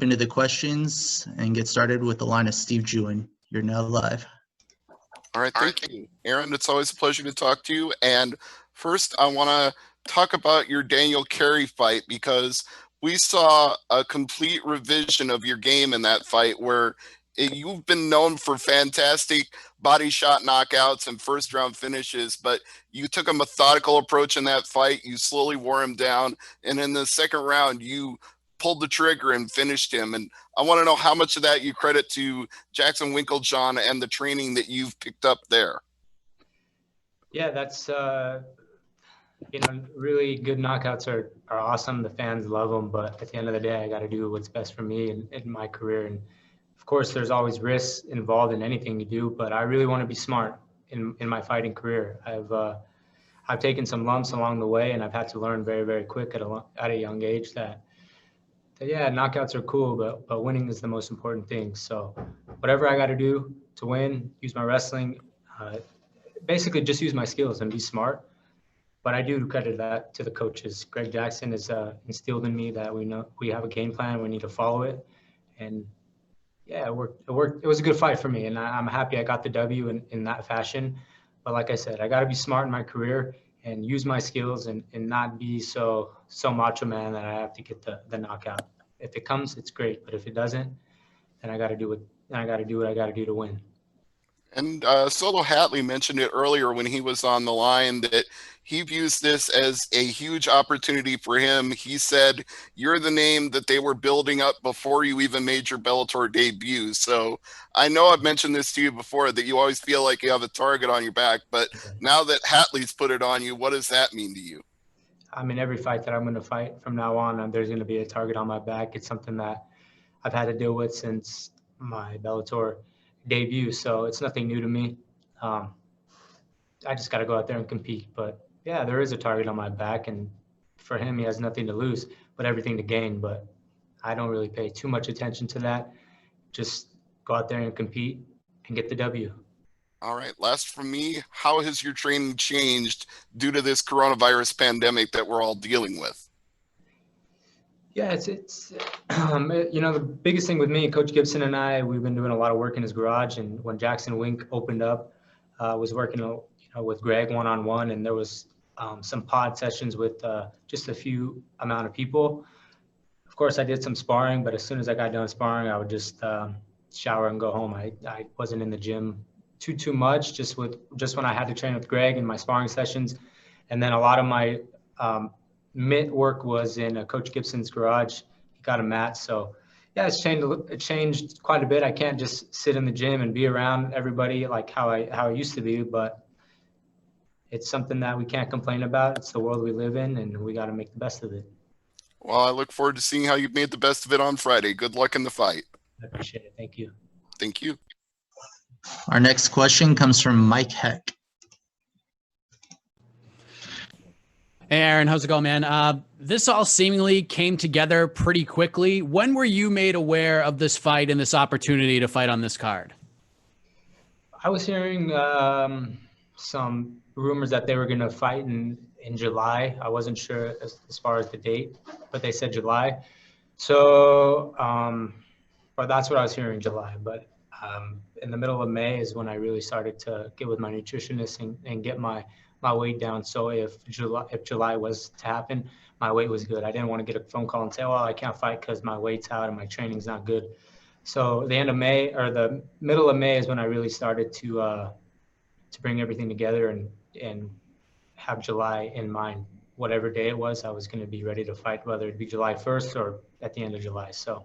into the questions and get started with the line of Steve Jewin. You're now live. All right, thank you. Aaron, it's always a pleasure to talk to you. And first, I want to talk about your Daniel Carey fight, because we saw a complete revision of your game in that fight where you've been known for fantastic body shot knockouts and first round finishes, but you took a methodical approach in that fight. You slowly wore him down. And in the second round, you pulled the trigger and finished him. And I want to know how much of that you credit to Jackson Winklejohn and the training that you've picked up there. Yeah, that's, really good knockouts are awesome. The fans love them, but at the end of the day, I got to do what's best for me in my career. And of course, there's always risks involved in anything you do, but I really want to be smart in my fighting career. I've taken some lumps along the way, and I've had to learn very, very quick at a young age that yeah, knockouts are cool, but winning is the most important thing. So whatever I got to do to win, use my wrestling, basically just use my skills and be smart. But I do credit that to the coaches. Greg Jackson has instilled in me that we have a game plan, we need to follow it. And yeah, it worked. It was a good fight for me, and I'm happy I got the W in that fashion. But like I said, I got to be smart in my career and use my skills and not be so macho man that I have to get the knockout. If it comes, it's great. But if it doesn't, then I got to do it. I got to do what I got to do to win. And Solo Hatley mentioned it earlier when he was on the line that he views this as a huge opportunity for him. He said, you're the name that they were building up before you even made your Bellator debut. So I know I've mentioned this to you before, that you always feel like you have a target on your back. But now that Hatley's put it on you, what does that mean to you? I mean, every fight that I'm going to fight from now on, there's going to be a target on my back. It's something that I've had to deal with since my Bellator debut, so it's nothing new to me. I just got to go out there and compete. But yeah, there is a target on my back, and for him, he has nothing to lose but everything to gain. But I don't really pay too much attention to that. Just go out there and compete and get the W. All right, last from me, how has your training changed due to this coronavirus pandemic that we're all dealing with? Yeah, it's the biggest thing with me, Coach Gibson and I, we've been doing a lot of work in his garage. And when Jackson Wink opened up, was working with Greg one-on-one, and there was some pod sessions with just a few amount of people. Of course, I did some sparring, but as soon as I got done sparring, I would just shower and go home. I wasn't in the gym too much, just when I had to train with Greg in my sparring sessions. And then a lot of my mitt work was in Coach Gibson's garage. He got a mat. So yeah, it changed quite a bit. I can't just sit in the gym and be around everybody like how I used to be, but it's something that we can't complain about. It's the world we live in, and we got to make the best of it. Well, I look forward to seeing how you've made the best of it on Friday. Good luck in the fight. I appreciate it. Thank you. Thank you. Our next question comes from Mike Heck. Hey, Aaron, how's it going, man? This all seemingly came together pretty quickly. When were you made aware of this fight and this opportunity to fight on this card? I was hearing some rumors that they were going to fight in July. I wasn't sure as far as the date, but they said July. So, or that's what I was hearing, July. But in the middle of May is when I really started to get with my nutritionist and get my weight down. So if July was to happen, my weight was good. I didn't want to get a phone call and say, well, I can't fight because my weight's out and my training's not good. So the end of May, or the middle of May, is when I really started to bring everything together and have July in mind. Whatever day it was, I was going to be ready to fight, whether it be July 1st or at the end of July. So,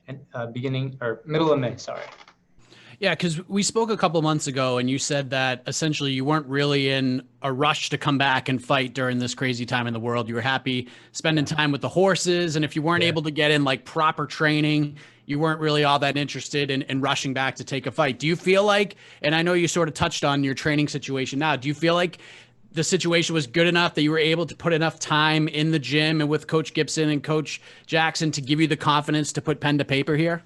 and middle of May, sorry. Yeah, because we spoke a couple months ago and you said that essentially you weren't really in a rush to come back and fight during this crazy time in the world. You were happy spending time with the horses. And if you weren't able to get in like proper training, you weren't really all that interested in rushing back to take a fight. Do you feel like, and I know you sort of touched on your training situation now, do you feel like the situation was good enough that you were able to put enough time in the gym and with Coach Gibson and Coach Jackson to give you the confidence to put pen to paper here?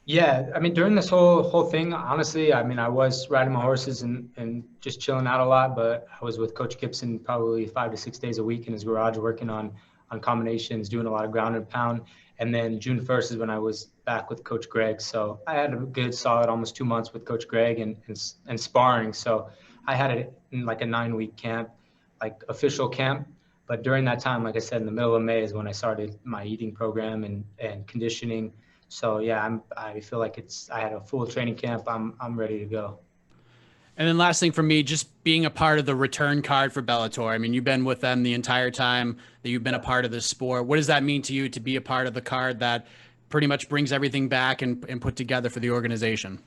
Yeah, I mean, during this whole thing, honestly, I mean, I was riding my horses and just chilling out a lot, but I was with Coach Gibson probably 5 to 6 days a week in his garage working on combinations, doing a lot of ground and pound. And then June 1st is when I was back with Coach Greg. So I had a good solid almost 2 months with Coach Greg and sparring. So I had it in like a 9-week camp, like official camp. But during that time, like I said, in the middle of May is when I started my eating program and conditioning. So yeah, I feel like I had a full training camp. I'm ready to go. And then last thing for me, just being a part of the return card for Bellator. I mean, you've been with them the entire time that you've been a part of this sport. What does that mean to you to be a part of the card that pretty much brings everything back and put together for the organization?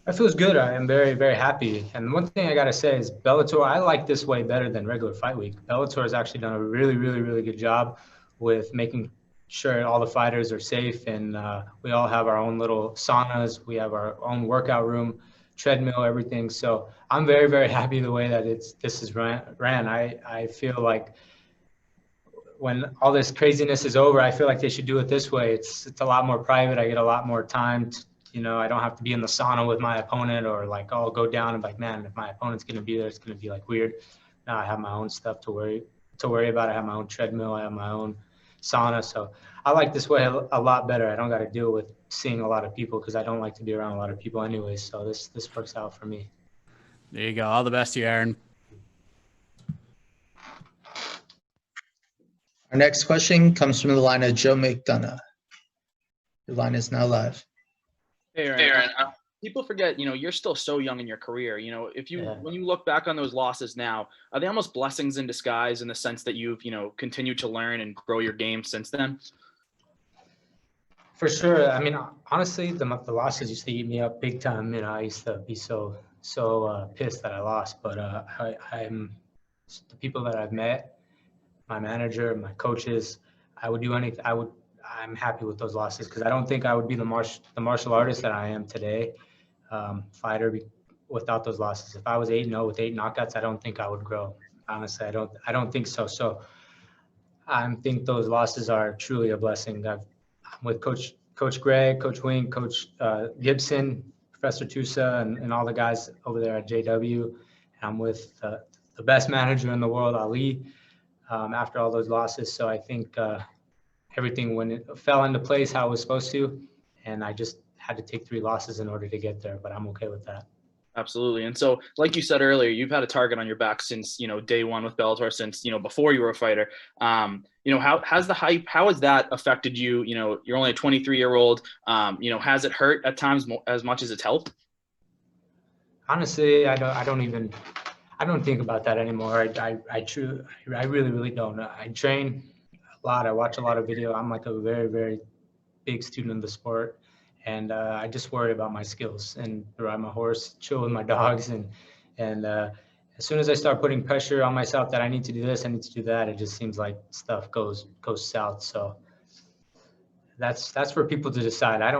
That feels good. I am very, very happy. And one thing I got to say is Bellator, I like this way better than regular fight week. Bellator has actually done a really, really, really good job with making sure all the fighters are safe. And we all have our own little saunas. We have our own workout room, treadmill, everything. So I'm very, very happy the way that this is ran. I feel like when all this craziness is over, I feel like they should do it this way. It's a lot more private. I get a lot more time to, I don't have to be in the sauna with my opponent, or like I'll go down and like, man, if my opponent's going to be there, it's going to be like weird. Now I have my own stuff to worry about. I have my own treadmill. I have my own sauna. So I like this way a lot better. I don't got to deal with seeing a lot of people because I don't like to be around a lot of people anyways. So this works out for me. There you go. All the best to you, Aaron. Our next question comes from the line of Joe McDonough. Your line is now live. Hey, Aaron. People forget, you're still so young in your career. When you look back on those losses now, are they almost blessings in disguise in the sense that you've, continued to learn and grow your game since then? For sure. I mean, honestly, the losses used to eat me up big time. I used to be so pissed that I lost. But I'm the people that I've met, my manager, my coaches, I would do anything. I'm happy with those losses because I don't think I would be the martial artist that I am today, fighter, without those losses. If I was 8-0 with 8 knockouts, I don't think I would grow. Honestly, I don't think so. So I think those losses are truly a blessing. I'm with Coach Greg, Coach Wing, Coach Gibson, Professor Tusa, and all the guys over there at JW. And I'm with the best manager in the world, Ali, after all those losses. So I think everything fell into place how it was supposed to, and I just had to take 3 losses in order to get there, but I'm okay with that. Absolutely. And so, like you said earlier, you've had a target on your back since, day one with Bellator, since, before you were a fighter. How has the hype, how has that affected you? You're only a 23-year-old. Has it hurt at times as much as it's helped? Honestly, I don't think about that anymore. I really, really don't. I train a lot. I watch a lot of video. I'm like a very, very big student of the sport. And I just worry about my skills and ride my horse, chill with my dogs. And as soon as I start putting pressure on myself that I need to do this, I need to do that, it just seems like stuff goes south. So that's for people to decide. I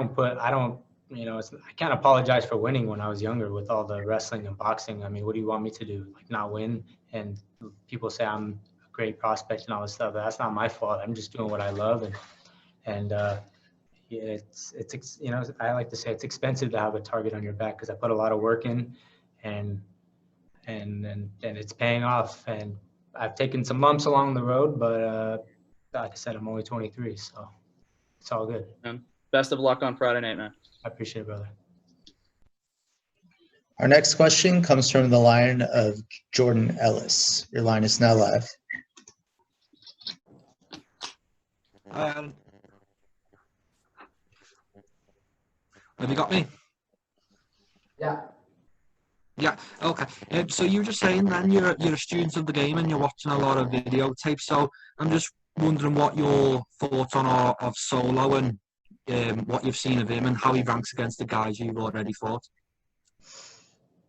can't apologize for winning when I was younger with all the wrestling and boxing. I mean, what do you want me to do? Like not win? And people say I'm a great prospect and all this stuff. But that's not my fault. I'm just doing what I love. And it's I like to say it's expensive to have a target on your back because I put a lot of work in, and it's paying off. And I've taken some lumps along the road, but like I said, I'm only 23, so it's all good. And best of luck on Friday night, man. I appreciate it, brother. Our next question comes from the line of Jordan Ellis. Your line is now live. Have you got me? Yeah. Yeah, okay. So you were just saying then you're a student of the game and you're watching a lot of videotapes. So I'm just wondering what your thoughts are of Solo and what you've seen of him and how he ranks against the guys you've already fought.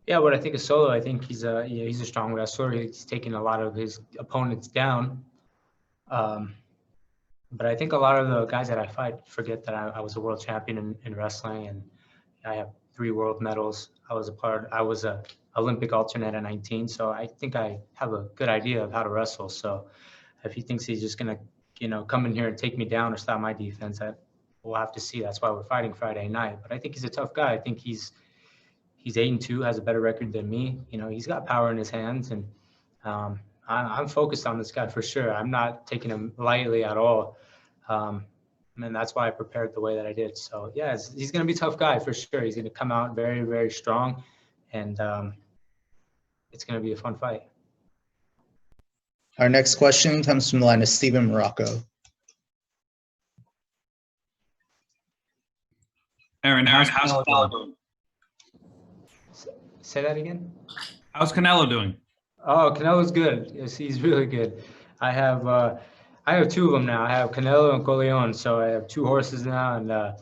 Yeah, what I think of Solo, I think he's a strong wrestler. He's taking a lot of his opponents down. But I think a lot of the guys that I fight forget that I was a world champion in wrestling, and I have 3 world medals. I was a Olympic alternate at 19, so I think I have a good idea of how to wrestle. So if he thinks he's just gonna, come in here and take me down or stop my defense, we'll have to see. That's why we're fighting Friday night. But I think he's a tough guy. I think he's 8-2, has a better record than me. He's got power in his hands, and I'm focused on this guy for sure. I'm not taking him lightly at all. And that's why I prepared the way that I did. So yeah, he's going to be a tough guy for sure. He's going to come out very, very strong, and it's going to be a fun fight. Our next question comes from the line of Steven Morocco. Aaron, how's Canelo doing? Say that again? How's Canelo doing? Oh, Canelo's good. Yes, he's really good. I have two of them now. I have Canelo and Corleone, so I have two horses now, and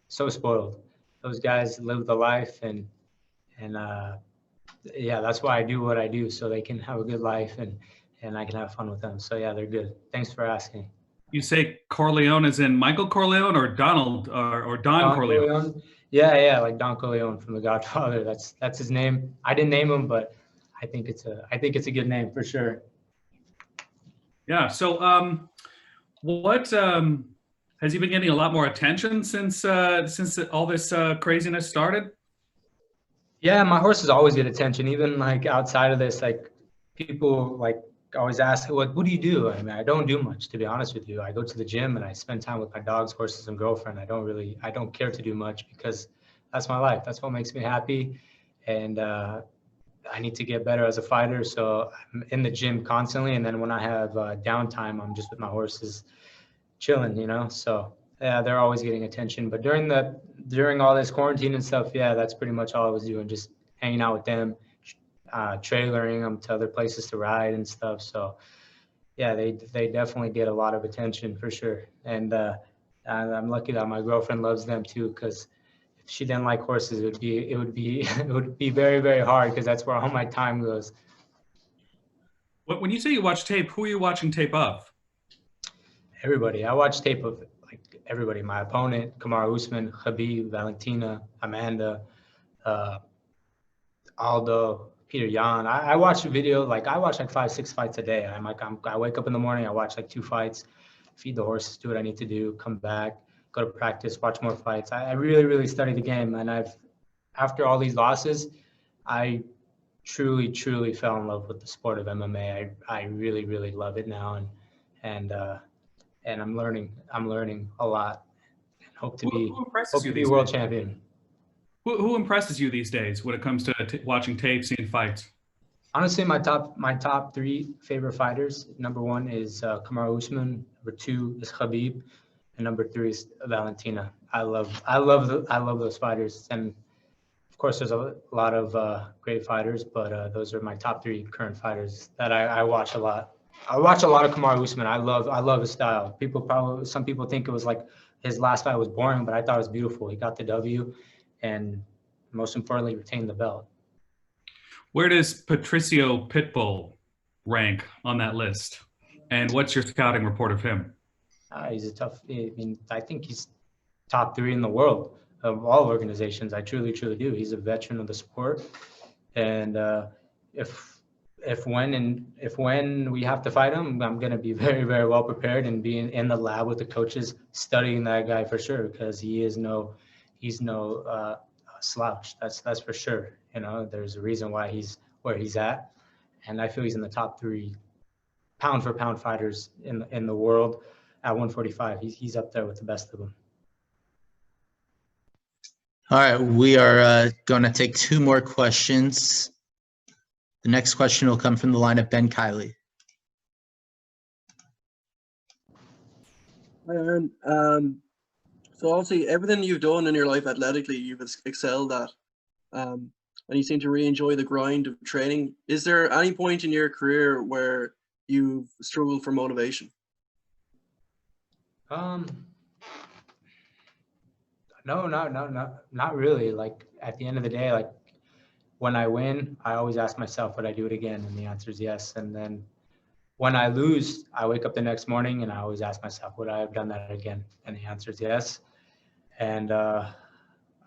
so spoiled. Those guys live the life, and yeah, that's why I do what I do, so they can have a good life, and I can have fun with them. So yeah, they're good. Thanks for asking. You say Corleone as in Michael Corleone or Donald or Don Corleone? Yeah, like Don Corleone from The Godfather. That's his name. I didn't name him, but I think it's a good name for sure. Yeah. So, what has he been getting a lot more attention since all this craziness started? Yeah, my horses always get attention, even like outside of this. Like people like always ask, what do you do? I mean, I don't do much, to be honest with you. I go to the gym and I spend time with my dogs, horses, and girlfriend. I don't care to do much because that's my life. That's what makes me happy. And I need to get better as a fighter. So I'm in the gym constantly. And then when I have downtime, I'm just with my horses chilling, you know? So yeah, they're always getting attention. But during all this quarantine and stuff, yeah, that's pretty much all I was doing, just hanging out with them, trailering them to other places to ride and stuff. So yeah, they definitely get a lot of attention for sure. And I'm lucky that my girlfriend loves them too, because if she didn't like horses, it would be very, very hard, because that's where all my time goes. When you say you watch tape, who are you watching tape of? Everybody. I watch tape of like everybody. My opponent, Kamaru Usman, Khabib, Valentina, Amanda, Aldo, Peter Yan. I watch a video, like I watch like 5-6 fights a day. I wake up in the morning, I watch like 2 fights, feed the horses, do what I need to do, come back, go to practice, watch more fights. I really, really study the game. And after all these losses, I truly, truly fell in love with the sport of MMA. I really, really love it now. And I'm learning a lot, and hope to be world champion. Who impresses you these days when it comes to watching tape, seeing fights? Honestly, my top 3 favorite fighters. Number 1 is Kamaru Usman. Number 2 is Khabib, and number 3 is Valentina. I love those fighters, and of course, there's a lot of great fighters, but those are my top 3 current fighters that I watch a lot. I watch a lot of Kamaru Usman. I love his style. Some people think it was like his last fight was boring, but I thought it was beautiful. He got the W, and most importantly, retained the belt. Where does Patricio Pitbull rank on that list? And what's your scouting report of him? He's a tough. I mean, I think he's top 3 in the world of all organizations. I truly, truly do. He's a veteran of the sport, and if when we have to fight him, I'm gonna be very, very well prepared and be in the lab with the coaches studying that guy for sure, because he's no slouch. That's for sure. You know, there's a reason why he's where he's at, and I feel he's in the top 3 pound for pound fighters in the world at 145. He's up there with the best of them. All right, we are going to take 2 more questions. The next question will come from the line of Ben Kiley. Hi, Aaron. So obviously everything you've done in your life athletically, you've excelled at, and you seem to really enjoy the grind of training. Is there any point in your career where you've struggled for motivation? No, not really. Like at the end of the day, like when I win, I always ask myself, would I do it again? And the answer is yes. And then when I lose, I wake up the next morning and I always ask myself, would I have done that again? And the answer is yes. And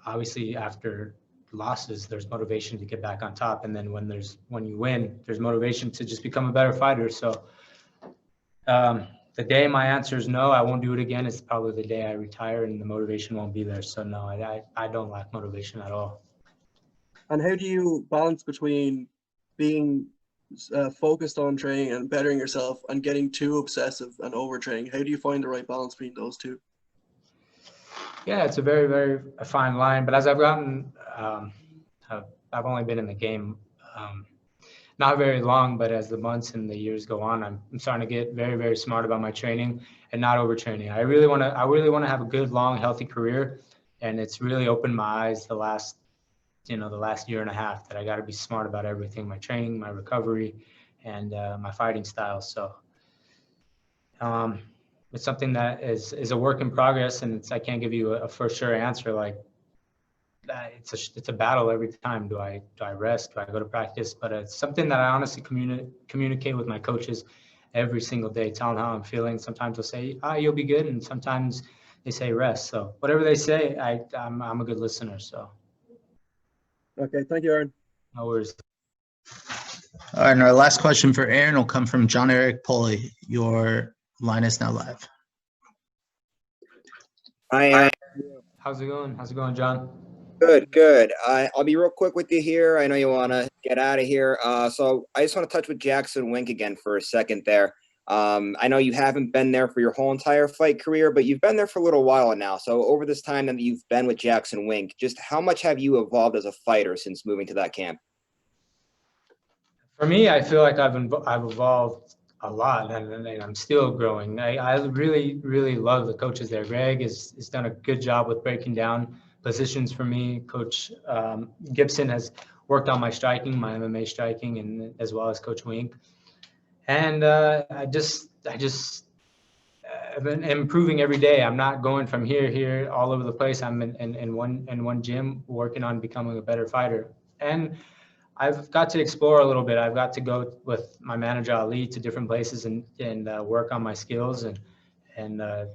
obviously after losses, there's motivation to get back on top. And then when you win, there's motivation to just become a better fighter. So the day my answer is no, I won't do it again, is probably the day I retire and the motivation won't be there. So no, I don't lack motivation at all. And how do you balance between being focused on training and bettering yourself and getting too obsessive and overtraining? How do you find the right balance between those two? Yeah, it's a very, very fine line. But as I've gotten, I've only been in the game not very long, but as the months and the years go on, I'm starting to get very, very smart about my training and not overtraining. I really want to have a good, long, healthy career, and it's really opened my eyes the last year and a half that I got to be smart about everything: my training, my recovery, and my fighting style. So it's something that is a work in progress, and I can't give you a for sure answer. Like it's a battle every time. Do I rest? Do I go to practice? But it's something that I honestly communicate with my coaches every single day, telling how I'm feeling. Sometimes they'll say, you'll be good, and sometimes they say rest. So whatever they say, I'm a good listener. So Okay, thank you, Aaron. no worries. All right, and our last question for Aaron will come from John Eric Poley. Your line is now live. Hi, Aaron. How's it going, John? Good. I'll be real quick with you here. I know you want to get out of here. So I just want to touch with Jackson Wink again for a second there. I know you haven't been there for your whole entire fight career, but you've been there for a little while now. So over this time that you've been with Jackson Wink, just how much have you evolved as a fighter since moving to that camp? For me, I feel like I've evolved a lot, and I'm still growing. I really, really love the coaches there. Greg has done a good job with breaking down positions for me. Coach Gibson has worked on my striking, my MMA striking, and as well as Coach Wink. And I've been improving every day. I'm not going from here, all over the place. I'm in one gym working on becoming a better fighter. And I've got to explore a little bit. I've got to go with my manager Ali to different places and work on my skills, and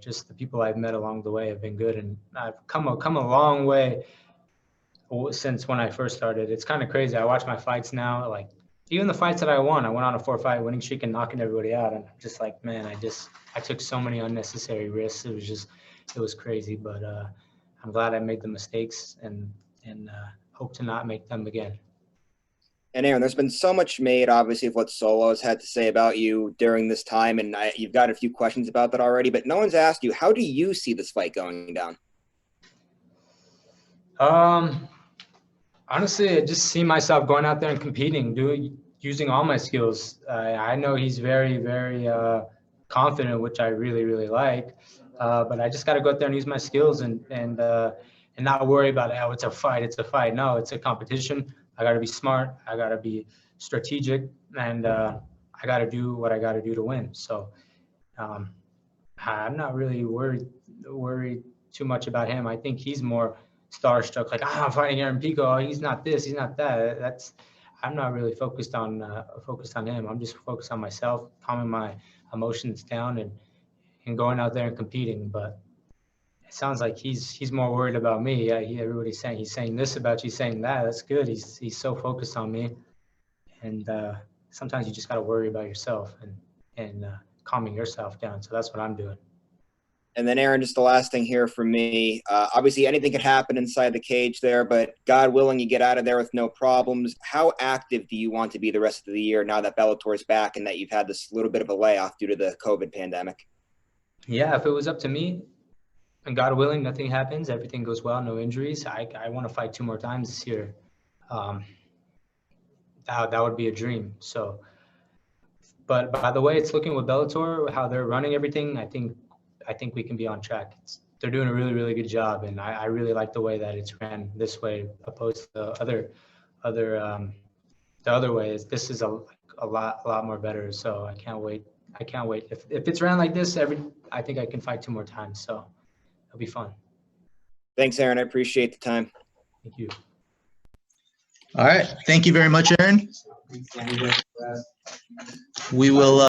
just the people I've met along the way have been good, and I've come a long way since when I first started. It's kind of crazy. I watch my fights now, like even the fights that I went on a 4-fight winning streak and knocking everybody out, and I'm just like, man, I took so many unnecessary risks. It was crazy, but I'm glad I made the mistakes and hope to not make them again. And Aaron, there's been so much made, obviously, of what Solo has had to say about you during this time, and you've got a few questions about that already, but no one's asked you, how do you see this fight going down? Honestly, I just see myself going out there and competing, using all my skills. I know he's very, very confident, which I really, really like, but I just got to go out there and use my skills and not worry about, oh, it's a fight. No, it's a competition. I got to be smart. I got to be strategic, and I got to do what I got to do to win. So I'm not really worried too much about him. I think he's more starstruck, like, I'm fighting Aaron Pico. Oh, he's not this, he's not that. I'm not really focused on him. I'm just focused on myself, calming my emotions down, and going out there and competing. But it sounds like he's more worried about me. Yeah, everybody's saying he's saying this about you, saying that. That's good. He's so focused on me, and sometimes you just got to worry about yourself and calming yourself down. So that's what I'm doing. And then, Aaron, just the last thing here for me. Obviously, anything could happen inside the cage there, but God willing, you get out of there with no problems. How active do you want to be the rest of the year now that Bellator is back and that you've had this little bit of a layoff due to the COVID pandemic? Yeah, if it was up to me, and God willing, nothing happens, everything goes well, no injuries, I want to fight 2 more times this year. That would be a dream. So, but by the way it's looking with Bellator, how they're running everything, I think we can be on track. They're doing a really, really good job, and I really like the way that it's ran this way opposed to the other ways. This is a lot more better. So I can't wait. If it's ran like this, I think I can fight 2 more times. So it'll be fun. Thanks, Aaron. I appreciate the time. Thank you. All right. Thank you very much, Aaron. We will